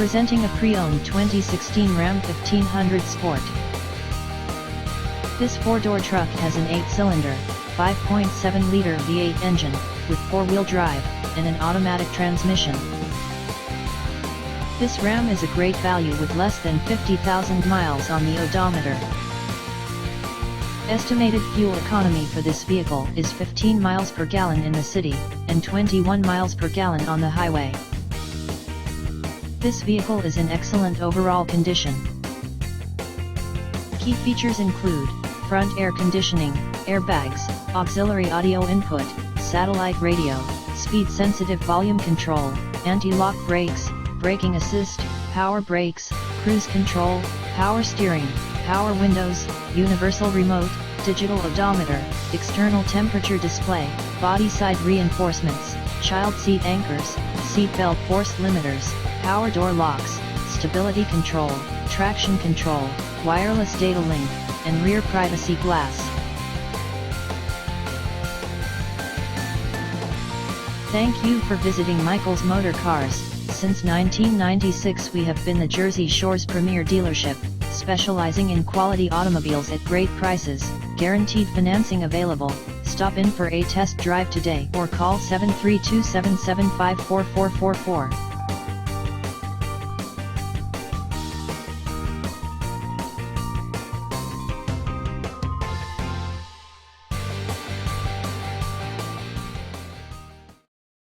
Presenting a pre-owned 2016 Ram 1500 Sport. This four-door truck has an 8-cylinder, 5.7-liter V8 engine, with four-wheel drive, and an automatic transmission. This Ram is a great value with less than 50,000 miles on the odometer. Estimated fuel economy for this vehicle is 15 miles per gallon in the city, and 21 miles per gallon on the highway. This vehicle is in excellent overall condition. Key features include front air conditioning, airbags, auxiliary audio input, satellite radio, speed-sensitive volume control, anti-lock brakes, braking assist, power brakes, cruise control, power steering, power windows, universal remote, digital odometer, external temperature display, body side reinforcements, child seat anchors, seat belt force limiters, power door locks, stability control, traction control, wireless data link, and rear privacy glass. Thank you for visiting Michael's Motorcars. Since 1996 we have been the Jersey Shore's premier dealership, specializing in quality automobiles at great prices, guaranteed financing available. Stop in for a test drive today or call 732-775-4444.